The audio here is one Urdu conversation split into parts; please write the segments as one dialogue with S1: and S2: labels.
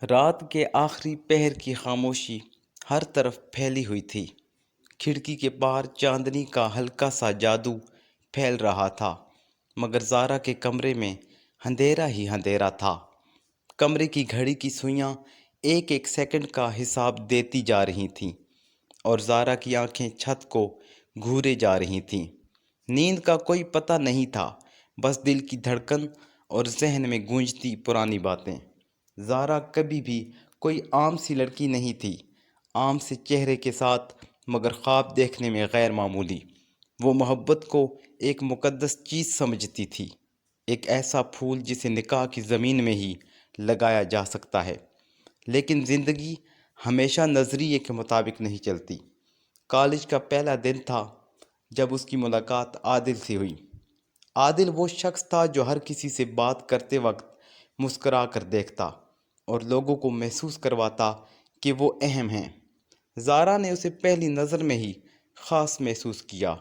S1: رات کے آخری پہر کی خاموشی ہر طرف پھیلی ہوئی تھی۔ کھڑکی کے باہر چاندنی کا ہلکا سا جادو پھیل رہا تھا، مگر زارا کے کمرے میں اندھیرا ہی اندھیرا تھا۔ کمرے کی گھڑی کی سوئیاں ایک ایک سیکنڈ کا حساب دیتی جا رہی تھیں، اور زارا کی آنکھیں چھت کو گھورے جا رہی تھیں۔ نیند کا کوئی پتہ نہیں تھا، بس دل کی دھڑکن اور ذہن میں گونجتی پرانی باتیں۔ زارا کبھی بھی کوئی عام سی لڑکی نہیں تھی، عام سے چہرے کے ساتھ، مگر خواب دیکھنے میں غیر معمولی۔ وہ محبت کو ایک مقدس چیز سمجھتی تھی، ایک ایسا پھول جسے نکاح کی زمین میں ہی لگایا جا سکتا ہے۔ لیکن زندگی ہمیشہ نظریے کے مطابق نہیں چلتی۔ کالج کا پہلا دن تھا جب اس کی ملاقات عادل سے ہوئی۔ عادل وہ شخص تھا جو ہر کسی سے بات کرتے وقت مسکرا کر دیکھتا اور لوگوں کو محسوس کرواتا کہ وہ اہم ہیں۔ زارا نے اسے پہلی نظر میں ہی خاص محسوس کیا۔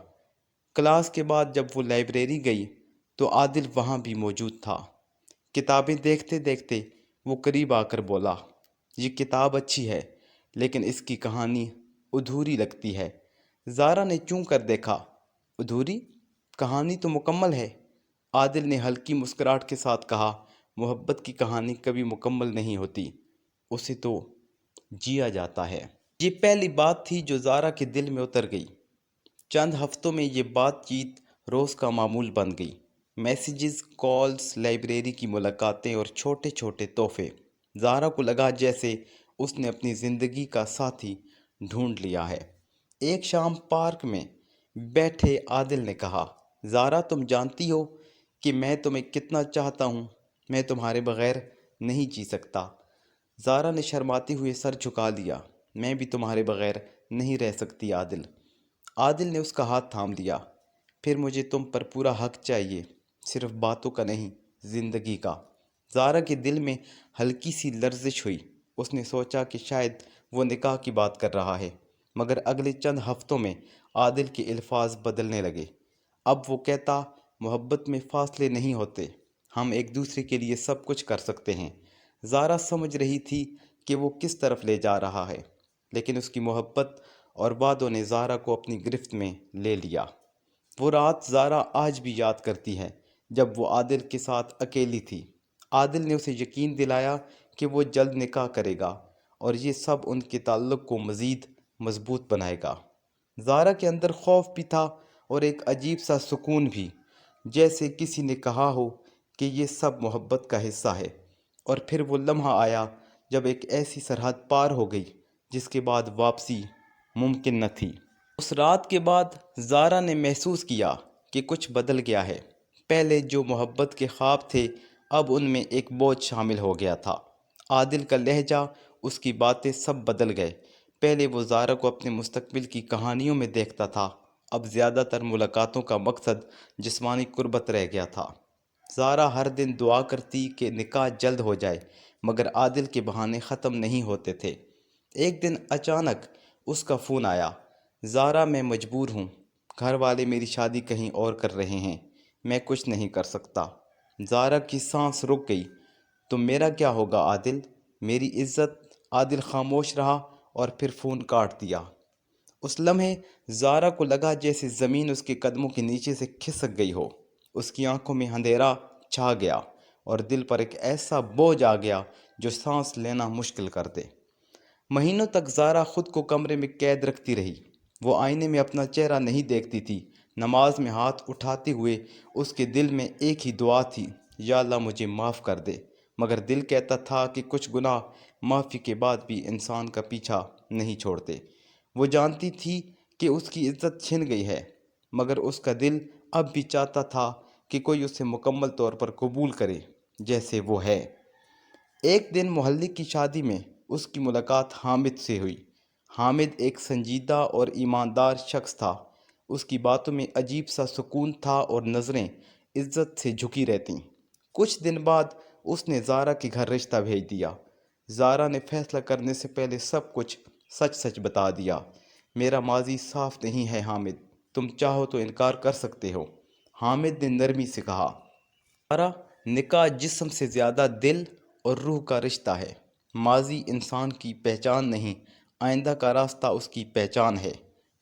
S1: کلاس کے بعد جب وہ لائبریری گئی تو عادل وہاں بھی موجود تھا۔ کتابیں دیکھتے دیکھتے وہ قریب آ کر بولا، یہ کتاب اچھی ہے، لیکن اس کی کہانی ادھوری لگتی ہے۔ زارا نے چون کر دیکھا۔ ادھوری؟ کہانی تو مکمل ہے۔ عادل نے ہلکی مسکراہٹ کے ساتھ کہا، محبت کی کہانی کبھی مکمل نہیں ہوتی، اسے تو جیا جاتا ہے۔ یہ پہلی بات تھی جو زارا کے دل میں اتر گئی۔ چند ہفتوں میں یہ بات چیت روز کا معمول بن گئی۔ میسیجز، کالز، لائبریری کی ملاقاتیں اور چھوٹے چھوٹے تحفے۔ زارا کو لگا جیسے اس نے اپنی زندگی کا ساتھی ڈھونڈ لیا ہے۔ ایک شام پارک میں بیٹھے عادل نے کہا، زارا تم جانتی ہو کہ میں تمہیں کتنا چاہتا ہوں، میں تمہارے بغیر نہیں جی سکتا۔ زارا نے شرماتے ہوئے سر جھکا لیا، میں بھی تمہارے بغیر نہیں رہ سکتی عادل۔ عادل نے اس کا ہاتھ تھام لیا، پھر مجھے تم پر پورا حق چاہیے، صرف باتوں کا نہیں، زندگی کا۔ زارا کے دل میں ہلکی سی لرزش ہوئی۔ اس نے سوچا کہ شاید وہ نکاح کی بات کر رہا ہے، مگر اگلے چند ہفتوں میں عادل کے الفاظ بدلنے لگے۔ اب وہ کہتا، محبت میں فاصلے نہیں ہوتے، ہم ایک دوسرے کے لیے سب کچھ کر سکتے ہیں۔ زارا سمجھ رہی تھی کہ وہ کس طرف لے جا رہا ہے، لیکن اس کی محبت اور وعدوں نے زارا کو اپنی گرفت میں لے لیا۔ وہ رات زارا آج بھی یاد کرتی ہے جب وہ عادل کے ساتھ اکیلی تھی۔ عادل نے اسے یقین دلایا کہ وہ جلد نکاح کرے گا اور یہ سب ان کے تعلق کو مزید مضبوط بنائے گا۔ زارا کے اندر خوف بھی تھا اور ایک عجیب سا سکون بھی، جیسے کسی نے کہا ہو کہ یہ سب محبت کا حصہ ہے۔ اور پھر وہ لمحہ آیا جب ایک ایسی سرحد پار ہو گئی جس کے بعد واپسی ممکن نہ تھی۔ اس رات کے بعد زارا نے محسوس کیا کہ کچھ بدل گیا ہے۔ پہلے جو محبت کے خواب تھے، اب ان میں ایک بوجھ شامل ہو گیا تھا۔ عادل کا لہجہ، اس کی باتیں سب بدل گئے۔ پہلے وہ زارا کو اپنے مستقبل کی کہانیوں میں دیکھتا تھا، اب زیادہ تر ملاقاتوں کا مقصد جسمانی قربت رہ گیا تھا۔ زارا ہر دن دعا کرتی کہ نکاح جلد ہو جائے، مگر عادل کے بہانے ختم نہیں ہوتے تھے۔ ایک دن اچانک اس کا فون آیا، زارا میں مجبور ہوں، گھر والے میری شادی کہیں اور کر رہے ہیں، میں کچھ نہیں کر سکتا۔ زارا کی سانس رک گئی۔ تو میرا کیا ہوگا عادل، میری عزت؟ عادل خاموش رہا اور پھر فون کاٹ دیا۔ اس لمحے زارا کو لگا جیسے زمین اس کے قدموں کے نیچے سے کھسک گئی ہو۔ اس کی آنکھوں میں اندھیرا چھا گیا اور دل پر ایک ایسا بوجھ آ گیا جو سانس لینا مشکل کر دے۔ مہینوں تک زارا خود کو کمرے میں قید رکھتی رہی۔ وہ آئینے میں اپنا چہرہ نہیں دیکھتی تھی۔ نماز میں ہاتھ اٹھاتے ہوئے اس کے دل میں ایک ہی دعا تھی، یا اللہ مجھے معاف کر دے۔ مگر دل کہتا تھا کہ کچھ گناہ معافی کے بعد بھی انسان کا پیچھا نہیں چھوڑتے۔ وہ جانتی تھی کہ اس کی عزت چھن گئی ہے، مگر اس کا دل اب بھی چاہتا تھا کہ کوئی اسے مکمل طور پر قبول کرے جیسے وہ ہے۔ ایک دن محلے کی شادی میں اس کی ملاقات حامد سے ہوئی۔ حامد ایک سنجیدہ اور ایماندار شخص تھا۔ اس کی باتوں میں عجیب سا سکون تھا اور نظریں عزت سے جھکی رہتیں۔ کچھ دن بعد اس نے زارا کے گھر رشتہ بھیج دیا۔ زارا نے فیصلہ کرنے سے پہلے سب کچھ سچ سچ بتا دیا۔ میرا ماضی صاف نہیں ہے حامد، تم چاہو تو انکار کر سکتے ہو۔ حامد نے نرمی سے کہا، زارا، نکاح جسم سے زیادہ دل اور روح کا رشتہ ہے۔ ماضی انسان کی پہچان نہیں، آئندہ کا راستہ اس کی پہچان ہے۔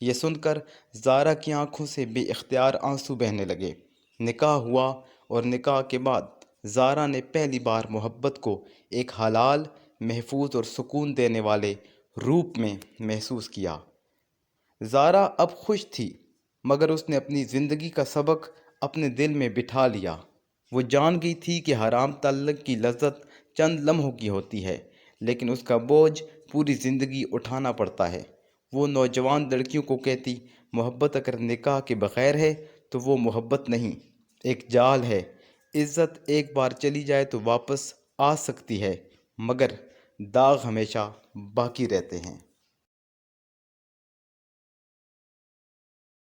S1: یہ سن کر زارا کی آنکھوں سے بے اختیار آنسو بہنے لگے۔ نکاح ہوا اور نکاح کے بعد زارا نے پہلی بار محبت کو ایک حلال، محفوظ اور سکون دینے والے روپ میں محسوس کیا۔ زارا اب خوش تھی، مگر اس نے اپنی زندگی کا سبق اپنے دل میں بٹھا لیا۔ وہ جان گئی تھی کہ حرام تعلق کی لذت چند لمحوں کی ہوتی ہے، لیکن اس کا بوجھ پوری زندگی اٹھانا پڑتا ہے۔ وہ نوجوان لڑکیوں کو کہتی، محبت اگر نکاح کے بغیر ہے تو وہ محبت نہیں، ایک جال ہے۔ عزت ایک بار چلی جائے تو واپس آ سکتی ہے، مگر داغ ہمیشہ باقی رہتے ہیں۔